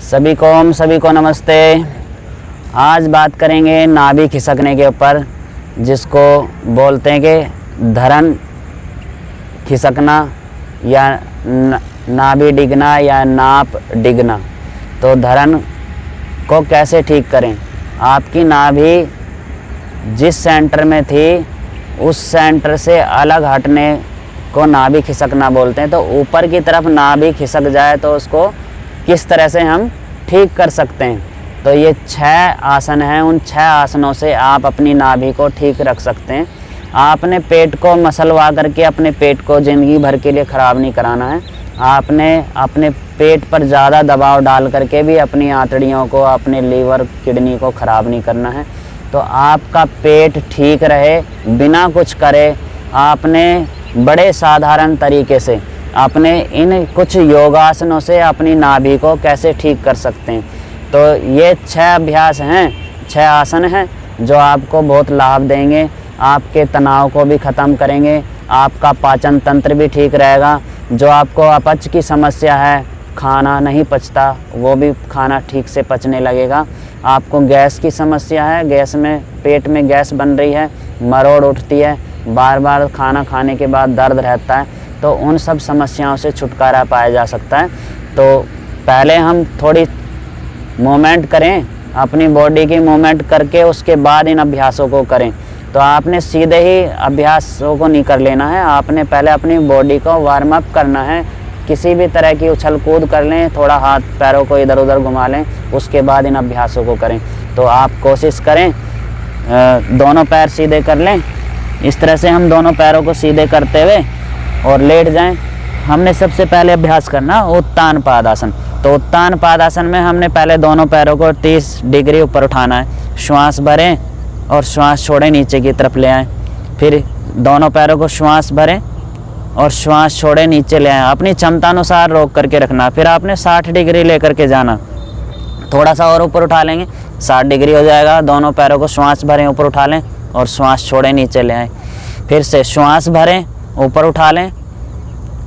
सभी को नमस्ते। आज बात करेंगे नाभि खिसकने के ऊपर, जिसको बोलते हैं कि धरन खिसकना या नाभि डिगना या नाप डिगना। तो धरन को कैसे ठीक करें? आपकी नाभि जिस सेंटर में थी उस सेंटर से अलग हटने को नाभि खिसकना बोलते हैं। तो ऊपर की तरफ नाभि खिसक जाए तो उसको किस तरह से हम ठीक कर सकते हैं? तो ये 6 आसन हैं। उन 6 आसनों से आप अपनी नाभि को ठीक रख सकते हैं। आपने पेट को मसलवा करके अपने पेट को ज़िंदगी भर के लिए ख़राब नहीं कराना है। आपने अपने पेट पर ज़्यादा दबाव डाल करके भी अपनी आंतड़ियों को, अपने लीवर किडनी को ख़राब नहीं करना है। तो आपका पेट ठीक रहे बिना कुछ करे, आपने बड़े साधारण तरीके से अपने इन कुछ योगासनों से अपनी नाभि को कैसे ठीक कर सकते हैं। तो ये 6 अभ्यास हैं, 6 आसन हैं जो आपको बहुत लाभ देंगे। आपके तनाव को भी ख़त्म करेंगे, आपका पाचन तंत्र भी ठीक रहेगा। जो आपको अपच की समस्या है, खाना नहीं पचता, वो भी खाना ठीक से पचने लगेगा। आपको गैस की समस्या है, गैस में पेट में गैस बन रही है, मरोड़ उठती है, बार बार खाना खाने के बाद दर्द रहता है, तो उन सब समस्याओं से छुटकारा पाया जा सकता है। तो पहले हम थोड़ी मूवमेंट करें, अपनी बॉडी की मूवमेंट करके उसके बाद इन अभ्यासों को करें। तो आपने सीधे ही अभ्यासों को नहीं कर लेना है, आपने पहले अपनी बॉडी को वार्म अप करना है। किसी भी तरह की उछल कूद कर लें, थोड़ा हाथ पैरों को इधर उधर घुमा लें, उसके बाद इन अभ्यासों को करें। तो आप कोशिश करें दोनों पैर सीधे कर लें। इस तरह से हम दोनों पैरों को सीधे करते हुए और लेट जाएं। हमने सबसे पहले अभ्यास करना उत्तान पादासन। तो उत्तान पादासन में हमने पहले दोनों पैरों को 30 डिग्री ऊपर उठाना है। श्वास भरें और श्वास छोड़ें, नीचे की तरफ ले आएँ। फिर दोनों पैरों को श्वास भरें और श्वास छोड़ें, नीचे ले आएँ। अपनी क्षमता अनुसार रोक करके रखना। फिर आपने 60 डिग्री ले करके जाना, थोड़ा सा और ऊपर उठा लेंगे, 60 डिग्री हो जाएगा। दोनों पैरों को श्वास भरें, ऊपर उठा लें और श्वास छोड़ें, नीचे ले आएँ। फिर से श्वास भरें, ऊपर उठा लें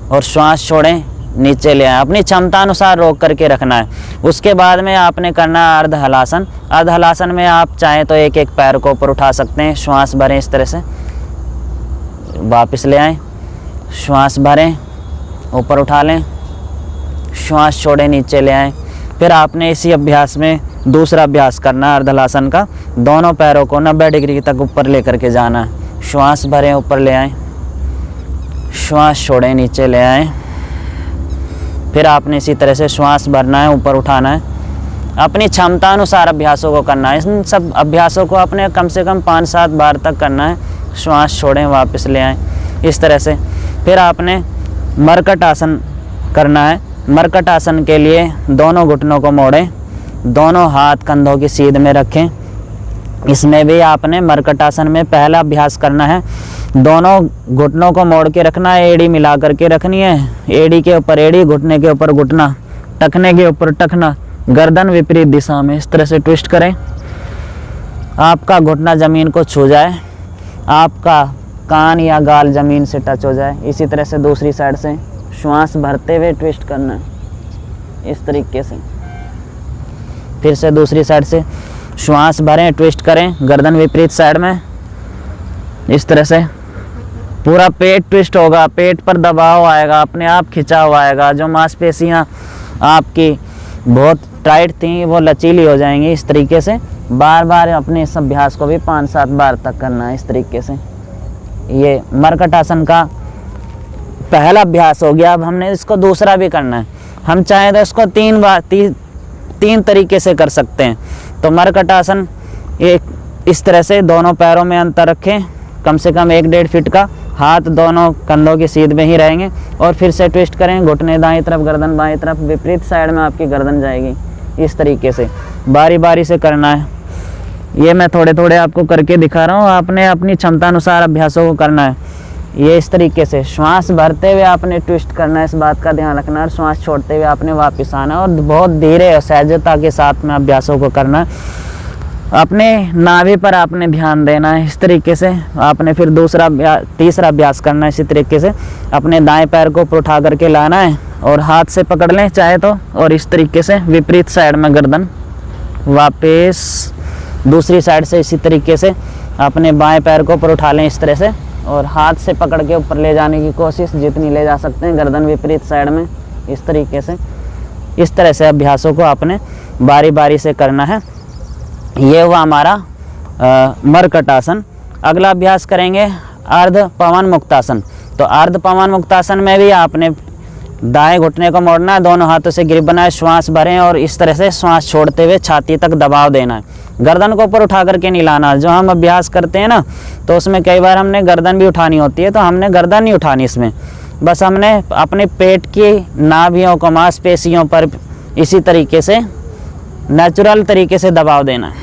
और श्वास छोड़ें, नीचे ले आएँ। अपनी क्षमता अनुसार रोक करके रखना है। उसके बाद में आपने करना है अर्ध हलासन। अर्ध हलासन में आप चाहें तो एक एक पैर को ऊपर उठा सकते हैं। श्वास भरें, इस तरह से वापस ले आएँ, श्वास भरें, ऊपर उठा लें, श्वास छोड़ें, नीचे ले आएँ। फिर आपने इसी अभ्यास में दूसरा अभ्यास करना है अर्ध हलासन का। दोनों पैरों को 90 डिग्री तक ऊपर ले करके जाना है। श्वास भरें, ऊपर ले आएँ, श्वास छोड़ें, नीचे ले आएँ। फिर आपने इसी तरह से श्वास भरना है, ऊपर उठाना है। अपनी क्षमता अनुसार अभ्यासों को करना है। इन सब अभ्यासों को अपने कम से कम 5-7 बार तक करना है। श्वास छोड़ें, वापस ले आएँ, इस तरह से। फिर आपने मरकट आसन करना है। मरकट आसन के लिए दोनों घुटनों को मोड़ें, दोनों हाथ कंधों की सीध में रखें। इसमें भी आपने मरकट आसन में पहला अभ्यास करना है। दोनों घुटनों को मोड़ के रखना है, एड़ी मिला करके रखनी है। एड़ी के ऊपर एड़ी, घुटने के ऊपर घुटना, टखने के ऊपर टखना, गर्दन विपरीत दिशा में इस तरह से ट्विस्ट करें। आपका घुटना ज़मीन को छू जाए, आपका कान या गाल ज़मीन से टच हो जाए। इसी तरह से दूसरी साइड से श्वास भरते हुए ट्विस्ट करना है, इस तरीके से। फिर से दूसरी साइड से श्वास भरें, ट्विस्ट करें, गर्दन विपरीत साइड में, इस तरह से। पूरा पेट ट्विस्ट होगा, पेट पर दबाव आएगा, अपने आप खिंचा हुआ आएगा। जो मांसपेशियाँ आपकी बहुत टाइट थी वो लचीली हो जाएंगी। इस तरीके से बार बार अपने इस अभ्यास को भी 5-7 बार तक करना है, इस तरीके से। ये मरकट आसन का पहला अभ्यास हो गया। अब हमने इसको दूसरा भी करना है। हम चाहें तो इसको 3 बार 3 तरीके से कर सकते हैं। तो मरकट आसन एक इस तरह से, दोनों पैरों में अंतर रखें, कम से कम 1-1.5 फीट का। हाथ दोनों कंधों की सीध में ही रहेंगे और फिर से ट्विस्ट करें। घुटने दाएं तरफ, गर्दन बाएं तरफ, विपरीत साइड में आपकी गर्दन जाएगी। इस तरीके से बारी बारी से करना है। ये मैं थोड़े थोड़े आपको करके दिखा रहा हूँ। आपने अपनी क्षमता अनुसार अभ्यासों को करना है। ये इस तरीके से श्वास भरते हुए आपने ट्विस्ट करना है, इस बात का ध्यान रखना है। और श्वास छोड़ते हुए आपने वापस आना है और बहुत धीरे और सहजता के साथ में अभ्यासों को करना है। अपने नाभि पर आपने ध्यान देना है इस तरीके से। आपने फिर तीसरा अभ्यास करना है इसी तरीके से। अपने दाएं पैर को ऊपर उठा करके लाना है और हाथ से पकड़ लें चाहे तो, और इस तरीके से विपरीत साइड में गर्दन, वापस दूसरी साइड से इसी तरीके से अपने बाएं पैर को ऊपर उठा लें इस तरह से, और हाथ से पकड़ के ऊपर ले जाने की कोशिश जितनी ले जा सकते हैं, गर्दन विपरीत साइड में इस तरीके से। इस तरह से अभ्यासों को आपने बारी बारी से करना है। ये हुआ हमारा मरकटासन। अगला अभ्यास करेंगे अर्ध पवन मुक्तासन। तो अर्ध पवन मुक्तासन में भी आपने दाएं घुटने को मोड़ना है, दोनों हाथों से ग्रिप बनाए, श्वास भरें और इस तरह से श्वास छोड़ते हुए छाती तक दबाव देना है। गर्दन को ऊपर उठा करके नहीं लाना। जो हम अभ्यास करते हैं ना, तो उसमें कई बार हमने गर्दन भी उठानी होती है, तो हमने गर्दन नहीं उठानी इसमें। बस हमने अपने पेट की नाभियों को, मांसपेशियों पर इसी तरीके से नेचुरल तरीके से दबाव देना है।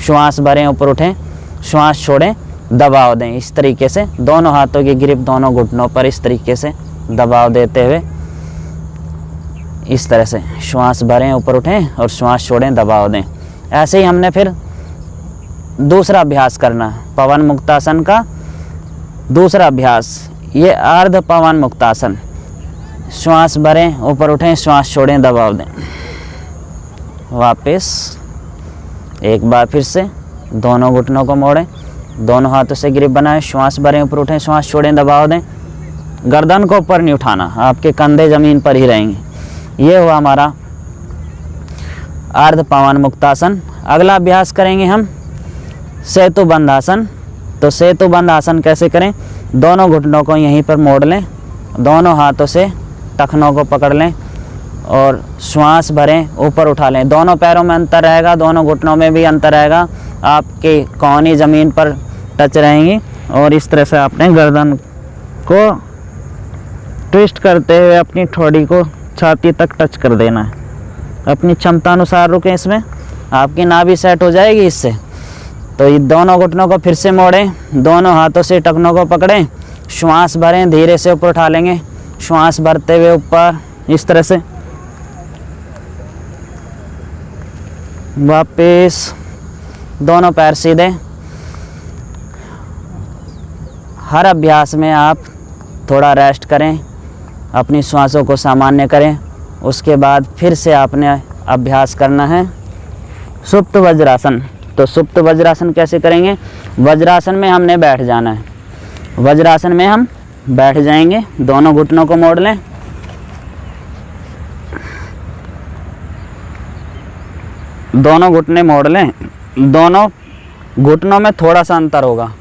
श्वास भरें, ऊपर उठें, श्वास छोड़ें, दबाव दें इस तरीके से। दोनों हाथों की ग्रिप दोनों घुटनों पर इस तरीके से दबाव देते हुए इस तरह से श्वास भरें, ऊपर उठें और श्वास छोड़ें, दबाव दें। ऐसे ही हमने फिर दूसरा अभ्यास करना है पवन मुक्तासन का। दूसरा अभ्यास ये अर्ध पवन मुक्तासन। श्वास भरें, ऊपर उठें, श्वास छोड़ें, दबाव दें। वापस एक बार फिर से दोनों घुटनों को मोड़ें, दोनों हाथों से ग्रिप बनाएं, श्वास भरें, ऊपर उठें, श्वास छोड़ें, दबाव दें। गर्दन को ऊपर नहीं उठाना, आपके कंधे ज़मीन पर ही रहेंगे। ये हुआ हमारा अर्ध पवन मुक्तासन। अगला अभ्यास करेंगे हम सेतु बंध आसन। तो सेतु बंध आसन कैसे करें? दोनों घुटनों को यहीं पर मोड़ लें, दोनों हाथों से टखनों को पकड़ लें और श्वास भरें, ऊपर उठा लें। दोनों पैरों में अंतर रहेगा, दोनों घुटनों में भी अंतर रहेगा। आपकी कौनी ज़मीन पर टच रहेंगी और इस तरह से आपने गर्दन को ट्विस्ट करते हुए अपनी ठोड़ी को छाती तक टच कर देना है। अपनी क्षमता अनुसार रुकें, इसमें आपकी नाभि सेट हो जाएगी इससे। तो ये दोनों घुटनों को फिर से मोड़ें, दोनों हाथों से टखनों को पकड़ें, श्वास भरें, धीरे से ऊपर उठा लेंगे, श्वास भरते हुए ऊपर इस तरह से। वापस दोनों पैर सीधे। हर अभ्यास में आप थोड़ा रेस्ट करें, अपनी श्वासों को सामान्य करें। उसके बाद फिर से आपने अभ्यास करना है सुप्त वज्रासन। तो सुप्त वज्रासन कैसे करेंगे? वज्रासन में हमने बैठ जाना है। वज्रासन में हम बैठ जाएंगे, दोनों घुटनों को मोड़ लें, दोनों घुटने मोड़ लें, दोनों घुटनों में थोड़ा सा अंतर होगा,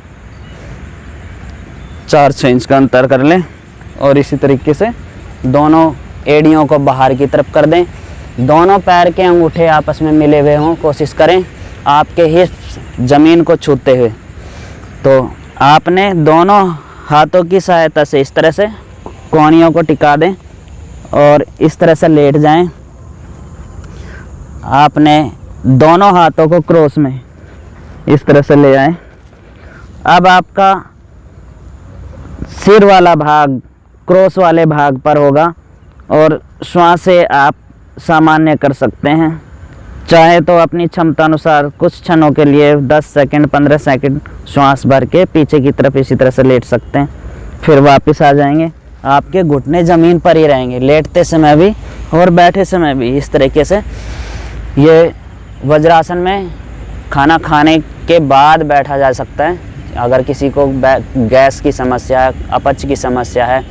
4-6 इंच का अंतर कर लें और इसी तरीके से दोनों एड़ियों को बाहर की तरफ कर दें। दोनों पैर के अंगूठे आपस में मिले हुए हों, कोशिश करें आपके हिप्स ज़मीन को छूते हुए। तो आपने दोनों हाथों की सहायता से इस तरह से कोहनियों को टिका दें और इस तरह से लेट जाएं। आपने दोनों हाथों को क्रॉस में इस तरह से ले आएं। अब आपका सिर वाला भाग क्रॉस वाले भाग पर होगा और श्वास से आप सामान्य कर सकते हैं। चाहे तो अपनी क्षमता अनुसार कुछ क्षणों के लिए 10 सेकंड 15 सेकंड श्वास भर के पीछे की तरफ इसी तरह से लेट सकते हैं, फिर वापस आ जाएंगे। आपके घुटने ज़मीन पर ही रहेंगे लेटते समय भी और बैठे समय भी इस तरीके से। ये वज्रासन में खाना खाने के बाद बैठा जा सकता है। अगर किसी को गैस की समस्या है, अपच की समस्या है,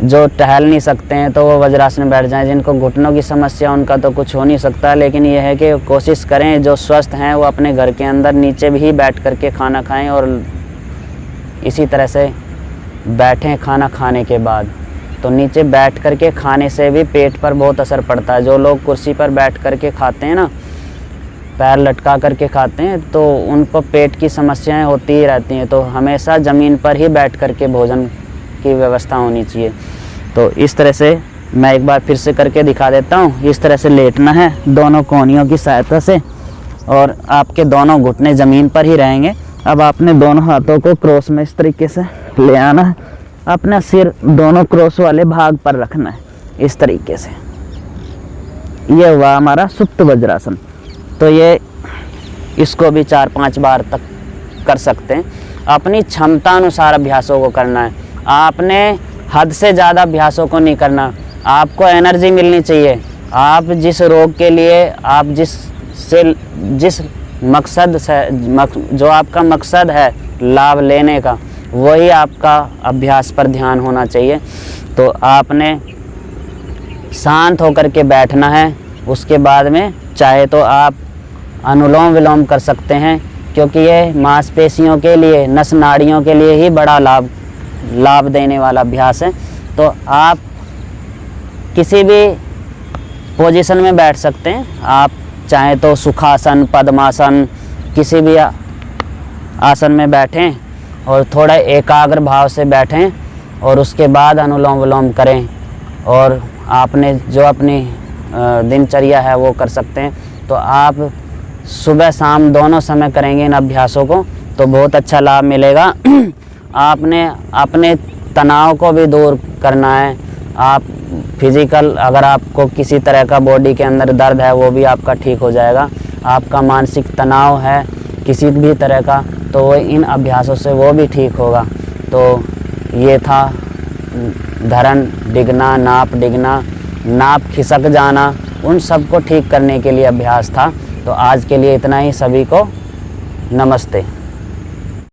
जो टहल नहीं सकते हैं, तो वो वज्रासन में बैठ जाएं। जिनको घुटनों की समस्या उनका तो कुछ हो नहीं सकता, लेकिन यह है कि कोशिश करें जो स्वस्थ हैं वो अपने घर के अंदर नीचे भी बैठ करके खाना खाएं और इसी तरह से बैठें खाना खाने के बाद। तो नीचे बैठ करके खाने से भी पेट पर बहुत असर पड़ता है। जो लोग कुर्सी पर बैठ करके खाते हैं ना, पैर लटका करके खाते हैं, तो उनको पेट की समस्याएं होती ही रहती हैं। तो हमेशा ज़मीन पर ही बैठ करके भोजन की व्यवस्था होनी चाहिए। तो इस तरह से मैं एक बार फिर से करके दिखा देता हूँ। इस तरह से लेटना है दोनों कोहनियों की सहायता से और आपके दोनों घुटने ज़मीन पर ही रहेंगे। अब आपने दोनों हाथों को क्रॉस में इस तरीके से ले आना है, अपना सिर दोनों क्रॉस वाले भाग पर रखना है इस तरीके से। ये हुआ हमारा सुप्त वज्रासन। तो ये इसको भी 4-5 बार तक कर सकते हैं। अपनी क्षमता अनुसार अभ्यासों को करना है, आपने हद से ज़्यादा अभ्यासों को नहीं करना। आपको एनर्जी मिलनी चाहिए। आप जिस रोग के लिए आप जिस मकसद से जो आपका मकसद है लाभ लेने का, वही आपका अभ्यास पर ध्यान होना चाहिए। तो आपने शांत होकर के बैठना है। उसके बाद में चाहे तो आप अनुलोम विलोम कर सकते हैं, क्योंकि ये मांसपेशियों के लिए, नस नाड़ियों के लिए ही बड़ा लाभ देने वाला अभ्यास है। तो आप किसी भी पोजीशन में बैठ सकते हैं। आप चाहे तो सुखासन, पद्मासन, किसी भी आसन में बैठें और थोड़ा एकाग्र भाव से बैठें और उसके बाद अनुलोम विलोम करें। और आपने जो अपनी दिनचर्या है वो कर सकते हैं। तो आप सुबह शाम दोनों समय करेंगे इन अभ्यासों को तो बहुत अच्छा लाभ मिलेगा। आपने अपने तनाव को भी दूर करना है। आप फिज़िकल, अगर आपको किसी तरह का बॉडी के अंदर दर्द है वो भी आपका ठीक हो जाएगा। आपका मानसिक तनाव है किसी भी तरह का, तो वो इन अभ्यासों से वो भी ठीक होगा। तो ये था धरण डिगना, नाप डिगना, नाप खिसक जाना, उन सब को ठीक करने के लिए अभ्यास था। तो आज के लिए इतना ही। सभी को नमस्ते।